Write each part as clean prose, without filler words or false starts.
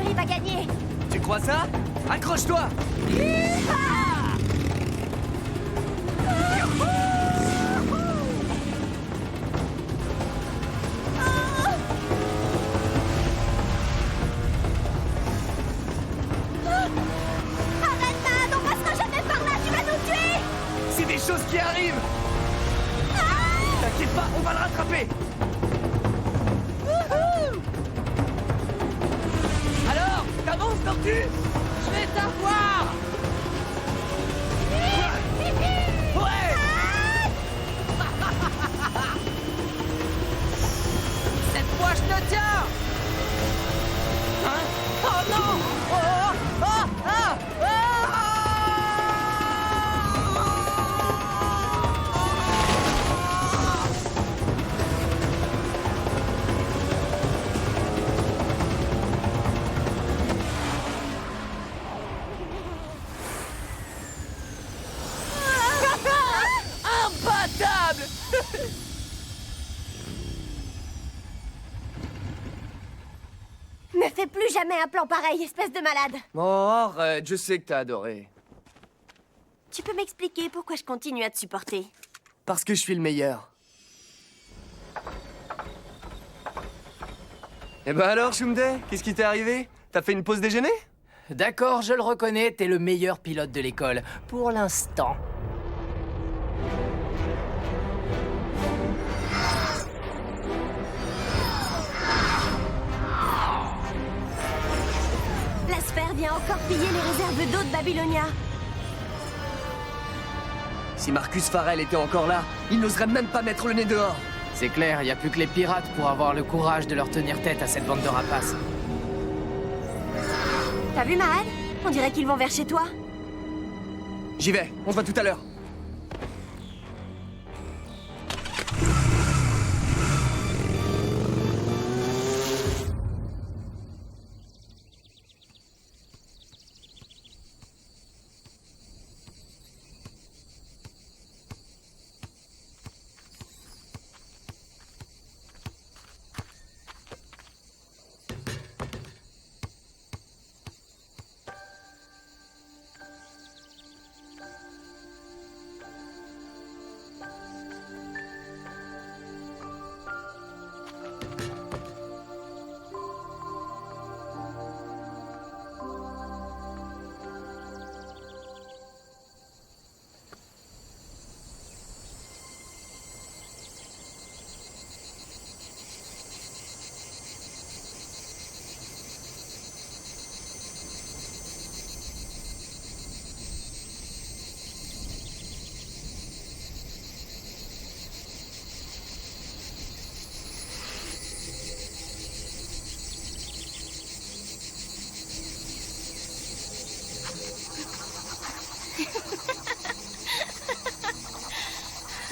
Il va gagner. Tu crois ça? Accroche-toi! Arrête, Mad, on passera jamais par là, tu vas nous tuer. C'est des choses qui arrivent! T'inquiète pas, on va le rattraper! Alors, t'avances, tortue? Je vais t'avoir! Ouais! Cette fois, je te tiens! Hein? Oh non! Oh! Oh! Ah! Imbattable! Ne fais plus jamais un plan pareil, espèce de malade. Oh, arrête, je sais que t'as adoré. Tu peux m'expliquer pourquoi je continue à te supporter? Parce que je suis le meilleur. Eh ben alors, Shumday, qu'est-ce qui t'est arrivé? T'as fait une pause déjeuner? D'accord, je le reconnais, t'es le meilleur pilote de l'école. Pour l'instant. La sphère vient encore piller les réserves d'eau de Babylonia. Si Marcus Farrell était encore là, il n'oserait même pas mettre le nez dehors. C'est clair, y a plus que les pirates pour avoir le courage de leur tenir tête à cette bande de rapaces. T'as vu, Mahad? On dirait qu'ils vont vers chez toi. J'y vais, on se voit tout à l'heure.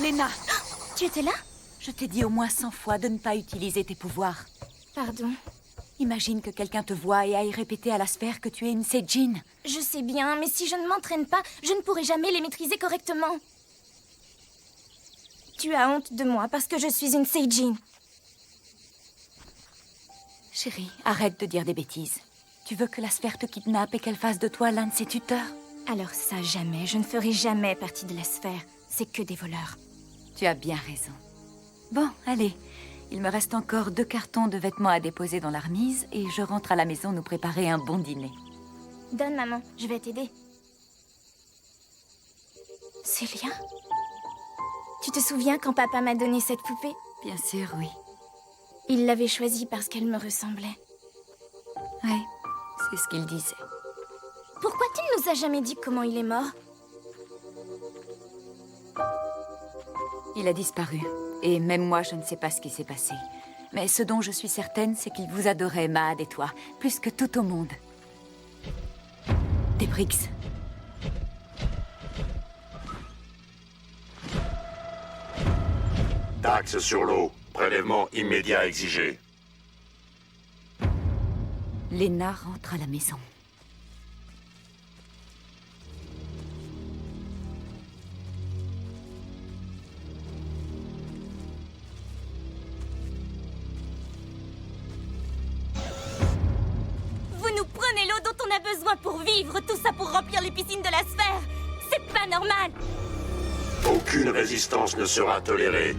Lena, Tu étais là? je t'ai dit au moins 100 fois de ne pas utiliser tes pouvoirs. Pardon. Imagine que quelqu'un te voit et aille répéter à la sphère que tu es une Seijin. Je sais bien, mais si je ne m'entraîne pas, je ne pourrai jamais les maîtriser correctement. Tu as honte de moi parce que je suis une Seijin. Chérie, arrête de dire des bêtises. Tu veux que la sphère te kidnappe et qu'elle fasse de toi l'un de ses tuteurs? Alors ça, jamais. Je ne ferai jamais partie de la sphère. C'est que des voleurs. Tu as bien raison. Bon, allez. Il me reste encore 2 cartons de vêtements à déposer dans la remise et je rentre à la maison nous préparer un bon dîner. Donne, maman. Je vais t'aider. Célia? Tu te souviens quand papa m'a donné cette poupée? Bien sûr, oui. Il l'avait choisie parce qu'elle me ressemblait. Oui, c'est ce qu'il disait. Pourquoi tu ne nous as jamais dit comment il est mort? Il a disparu. Et même moi, je ne sais pas ce qui s'est passé. Mais ce dont je suis certaine, c'est qu'il vous adorait, Mahad et toi, plus que tout au monde. Des Briggs. Taxe sur l'eau. Prélèvement immédiat exigé. Lena rentre à la maison. Vous nous prenez l'eau dont on a besoin pour vivre, tout ça pour remplir les piscines de la sphère. C'est pas normal. Aucune résistance ne sera tolérée.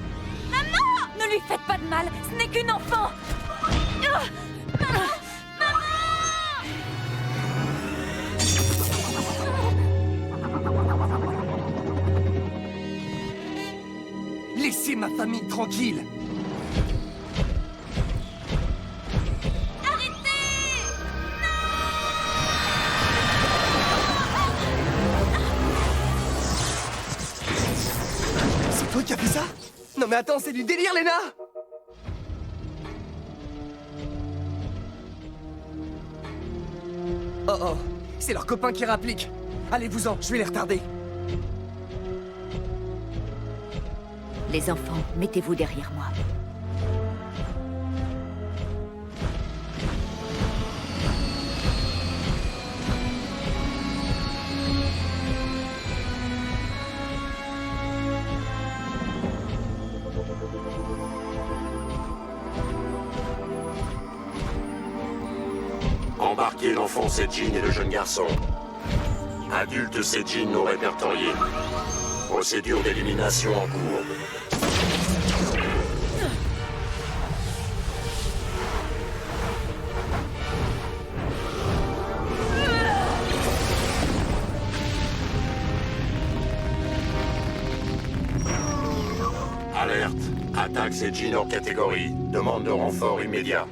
Ne lui faites pas de mal, ce n'est qu'une enfant. Laissez ma famille tranquille! C'est toi qui as fait ça? Non mais attends, c'est du délire, Lena! Oh oh, c'est leur copain qui rapplique. Allez-vous-en, je vais les retarder. Les enfants, mettez-vous derrière moi. Embarquez l'enfant Seijin et le jeune garçon. Adulte Seijin non répertorié. Procédure d'élimination en cours. Alerte. Attaque Seijin hors catégorie. Demande de renfort immédiat.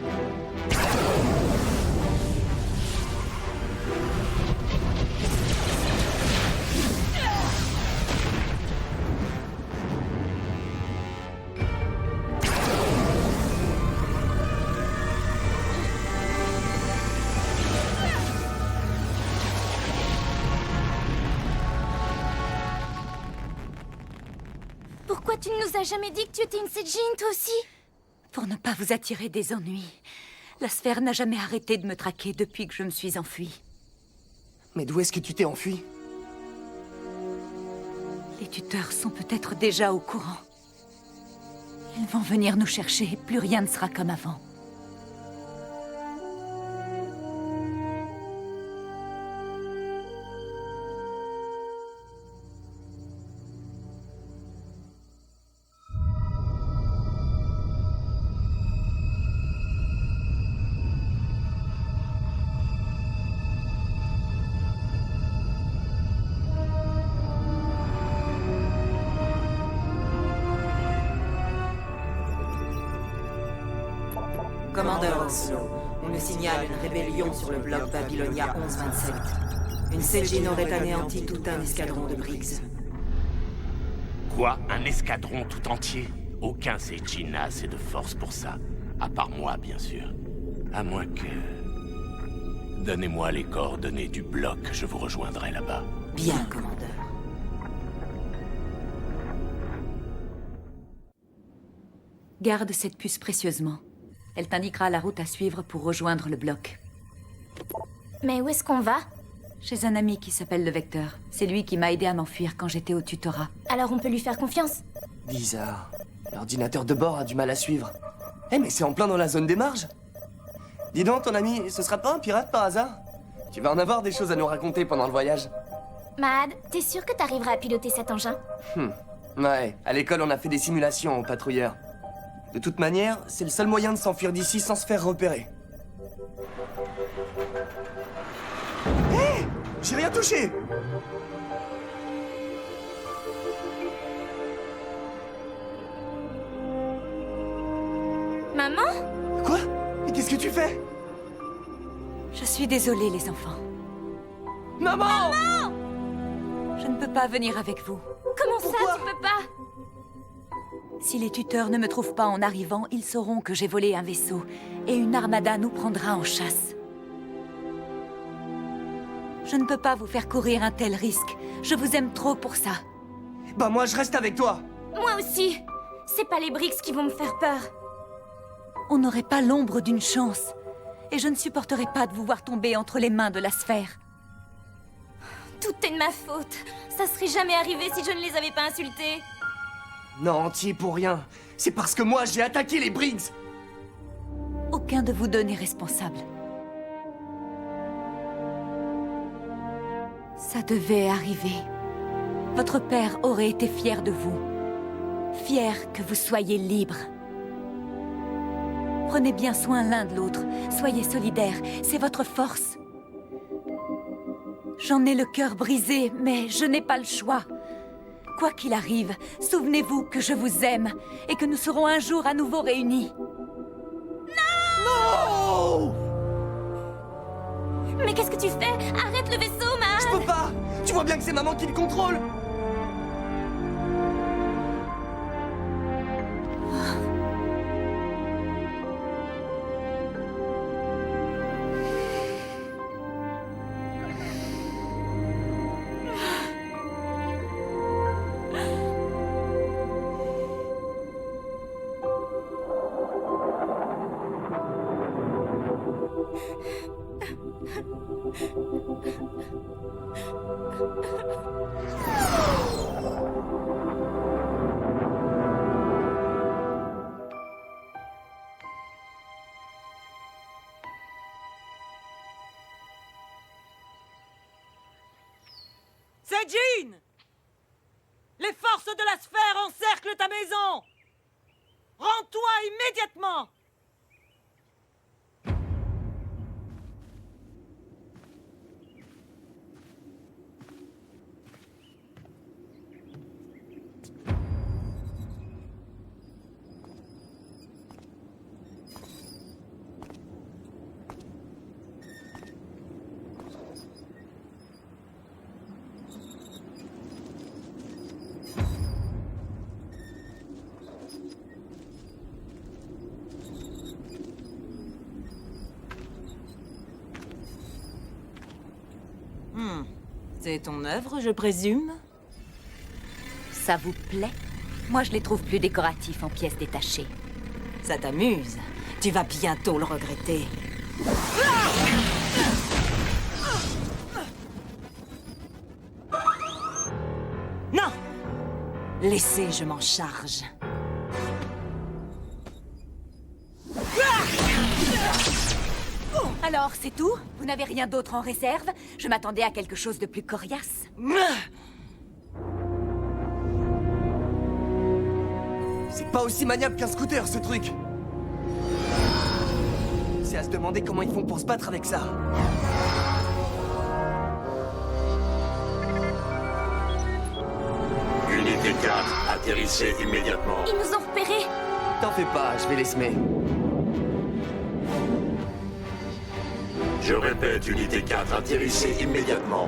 Pourquoi tu ne nous as jamais dit que tu étais une Seijin, toi aussi? Pour ne pas vous attirer des ennuis. La sphère n'a jamais arrêté de me traquer depuis que je me suis enfuie. Mais d'où est-ce que tu t'es enfui? Les tuteurs sont peut-être déjà au courant. Ils vont venir nous chercher et plus rien ne sera comme avant. Commandeur Oslo, on nous signale une rébellion sur le bloc Babylonia 1127. Une Seijin aurait anéanti tout un escadron de Briggs. Quoi? Un escadron tout entier? Aucun Seijin n'a assez de force pour ça. À part moi, bien sûr. À moins que... Donnez-moi les coordonnées du bloc, je vous rejoindrai là-bas. Bien, commandeur. Garde cette puce précieusement. Elle t'indiquera la route à suivre pour rejoindre le bloc. Mais où est-ce qu'on va? Chez un ami qui s'appelle le Vecteur. C'est lui qui m'a aidé à m'enfuir quand j'étais au tutorat. Alors on peut lui faire confiance? Bizarre. L'ordinateur de bord a du mal à suivre. Eh mais c'est en plein dans la zone des marges. Dis donc, ton ami, ce sera pas un pirate par hasard? Tu vas en avoir des choses à nous raconter pendant le voyage. Mahad, t'es sûr que t'arriveras à piloter cet engin? Ouais, à l'école on a fait des simulations aux patrouilleurs. De toute manière, c'est le seul moyen de s'enfuir d'ici sans se faire repérer. Hé! J'ai rien touché! Maman? Quoi? Mais qu'est-ce que tu fais? Je suis désolée, les enfants. Maman! Je ne peux pas venir avec vous. Comment ça, Pourquoi? tu peux pas? Si les tuteurs ne me trouvent pas en arrivant, ils sauront que j'ai volé un vaisseau et une armada nous prendra en chasse. Je ne peux pas vous faire courir un tel risque. Je vous aime trop pour ça. Bah moi je reste avec toi. Moi aussi. C'est pas les Briggs qui vont me faire peur. On n'aurait pas l'ombre d'une chance. Et je ne supporterai pas de vous voir tomber entre les mains de la sphère. Tout est de ma faute. Ça serait jamais arrivé si je ne les avais pas insultés. Non, t'y es pour rien. C'est parce que moi j'ai attaqué les Briggs. Aucun de vous deux n'est responsable. Ça devait arriver. Votre père aurait été fier de vous. Fier que vous soyez libre. Prenez bien soin l'un de l'autre. Soyez solidaires. C'est votre force. J'en ai le cœur brisé, mais je n'ai pas le choix. Quoi qu'il arrive, souvenez-vous que je vous aime et que nous serons un jour à nouveau réunis. Non! Mais qu'est-ce que tu fais? Arrête le vaisseau, Je man! peux pas! Tu vois bien que c'est maman qui le contrôle! C'est Jean! Les forces de la sphère encerclent ta maison! Rends-toi immédiatement! C'est ton œuvre, je présume? Ça vous plaît? Moi, je les trouve plus décoratifs en pièces détachées. Ça t'amuse. Tu vas bientôt le regretter. Non! Laissez, je m'en charge. Alors, c'est tout? Vous n'avez rien d'autre en réserve? Je m'attendais à quelque chose de plus coriace. C'est pas aussi maniable qu'un scooter, ce truc! C'est à se demander comment ils font pour se battre avec ça. Unité 4, atterrissez immédiatement. Ils nous ont repérés. T'en fais pas, je vais les semer. Je répète, Unité 4, atterrissez immédiatement.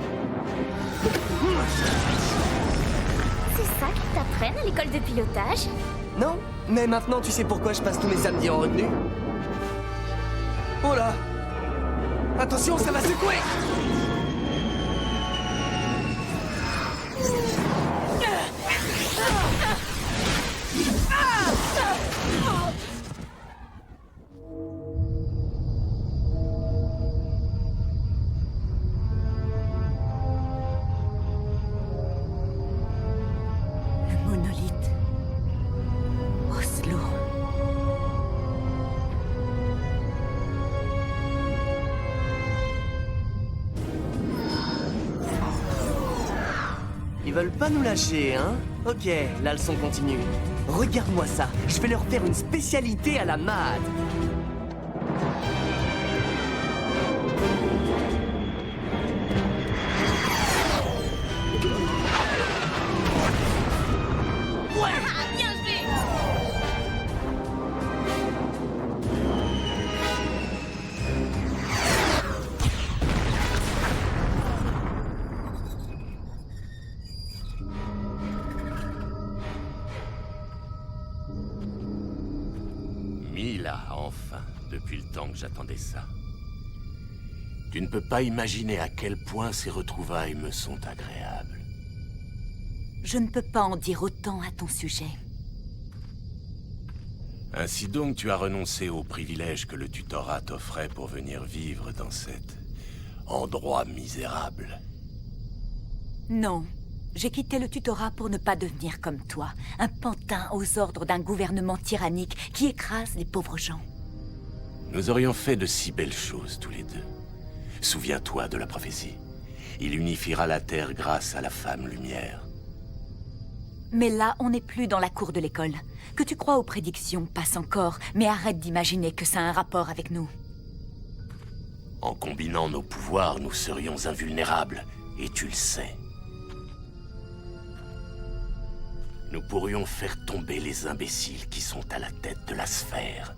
C'est ça qu'ils t'apprennent à l'école de pilotage? Non, mais maintenant tu sais pourquoi je passe tous mes samedis en retenue. Oh là! Attention, ça va secouer! Le monolithe. Oslo. Ils veulent pas nous lâcher, hein? Ok, la leçon continue. Regarde-moi ça, je vais leur faire une spécialité à la MAD. Mila, enfin, depuis le temps que j'attendais ça. Tu ne peux pas imaginer à quel point ces retrouvailles me sont agréables. Je ne peux pas en dire autant à ton sujet. Ainsi donc, tu as renoncé aux privilèges que le tutorat t'offrait pour venir vivre dans cet endroit misérable. Non. J'ai quitté le tutorat pour ne pas devenir comme toi, un pantin aux ordres d'un gouvernement tyrannique qui écrase les pauvres gens. Nous aurions fait de si belles choses tous les deux. Souviens-toi de la prophétie. Il unifiera la Terre grâce à la femme lumière. Mais là, on n'est plus dans la cour de l'école. Que tu crois aux prédictions passe encore, mais arrête d'imaginer que ça a un rapport avec nous. En combinant nos pouvoirs, nous serions invulnérables, et tu le sais. Nous pourrions faire tomber les imbéciles qui sont à la tête de la sphère.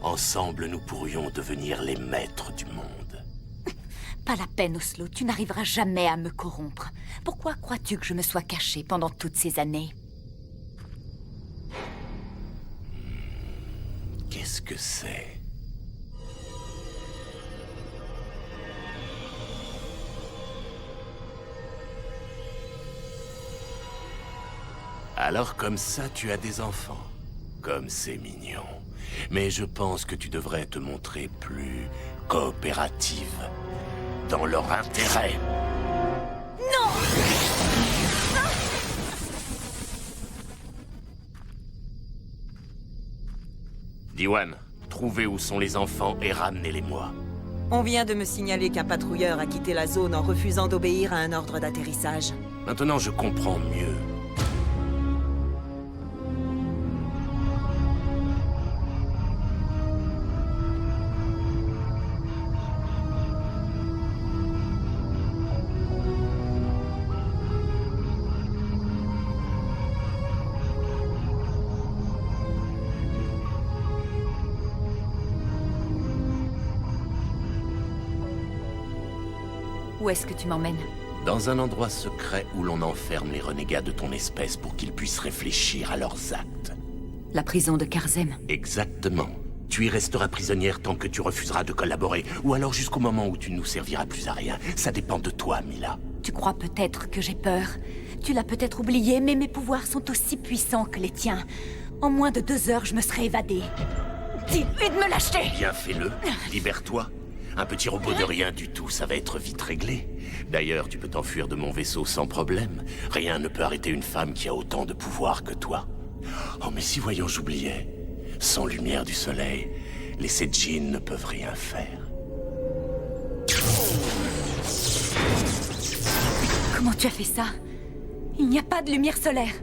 Ensemble, nous pourrions devenir les maîtres du monde. Pas la peine, Oslo, tu n'arriveras jamais à me corrompre. Pourquoi crois-tu que je me sois caché pendant toutes ces années? Qu'est-ce que c'est? Alors comme ça, tu as des enfants. Comme c'est mignon. Mais je pense que tu devrais te montrer plus coopérative. Dans leur intérêt. Non! Diwan, trouvez où sont les enfants et ramenez-les-moi. On vient de me signaler qu'un patrouilleur a quitté la zone en refusant d'obéir à un ordre d'atterrissage. Maintenant, je comprends mieux. Où est-ce que tu m'emmènes? Dans un endroit secret où l'on enferme les renégats de ton espèce pour qu'ils puissent réfléchir à leurs actes. La prison de Karzem. Exactement. Tu y resteras prisonnière tant que tu refuseras de collaborer, ou alors jusqu'au moment où tu ne nous serviras plus à rien. Ça dépend de toi, Mila. Tu crois peut-être que j'ai peur. Tu l'as peut-être oublié, mais mes pouvoirs sont aussi puissants que les tiens. En moins de 2 heures, je me serais évadée. Dis-lui de me lâcher! Bien, fais-le. Libère-toi. Un petit robot de rien du tout, ça va être vite réglé. D'ailleurs, tu peux t'enfuir de mon vaisseau sans problème. Rien ne peut arrêter une femme qui a autant de pouvoir que toi. Oh, mais si, voyons, j'oubliais. Sans lumière du soleil, les Sedjin ne peuvent rien faire. Comment tu as fait ça? Il n'y a pas de lumière solaire.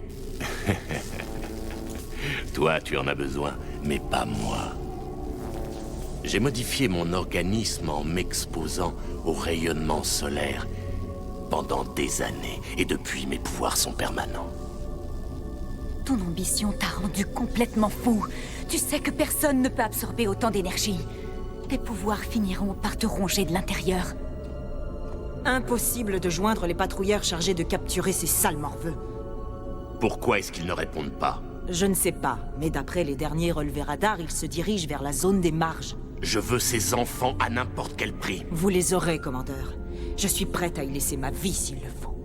Toi, tu en as besoin, mais pas moi. J'ai modifié mon organisme en m'exposant au rayonnement solaire pendant des années, et depuis, mes pouvoirs sont permanents. Ton ambition t'a rendu complètement fou. Tu sais que personne ne peut absorber autant d'énergie. Tes pouvoirs finiront par te ronger de l'intérieur. Impossible de joindre les patrouilleurs chargés de capturer ces sales morveux. Pourquoi est-ce qu'ils ne répondent pas? Je ne sais pas, mais d'après les derniers relevés radars, ils se dirigent vers la zone des marges. Je veux ces enfants à n'importe quel prix. Vous les aurez, commandeur. Je suis prête à y laisser ma vie s'il le faut.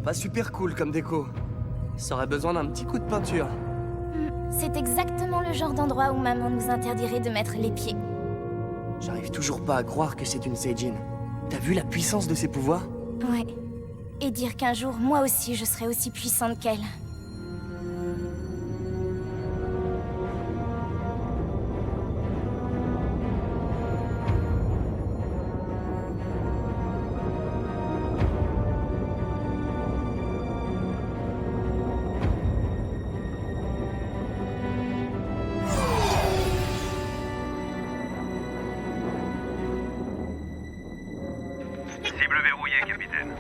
Pas super cool comme déco. Ça aurait besoin d'un petit coup de peinture. C'est exactement le genre d'endroit où maman nous interdirait de mettre les pieds. J'arrive toujours pas à croire que c'est une Seijin. T'as vu la puissance de ses pouvoirs? Ouais. Et dire qu'un jour, moi aussi, je serai aussi puissante qu'elle. Cible verrouillée, capitaine.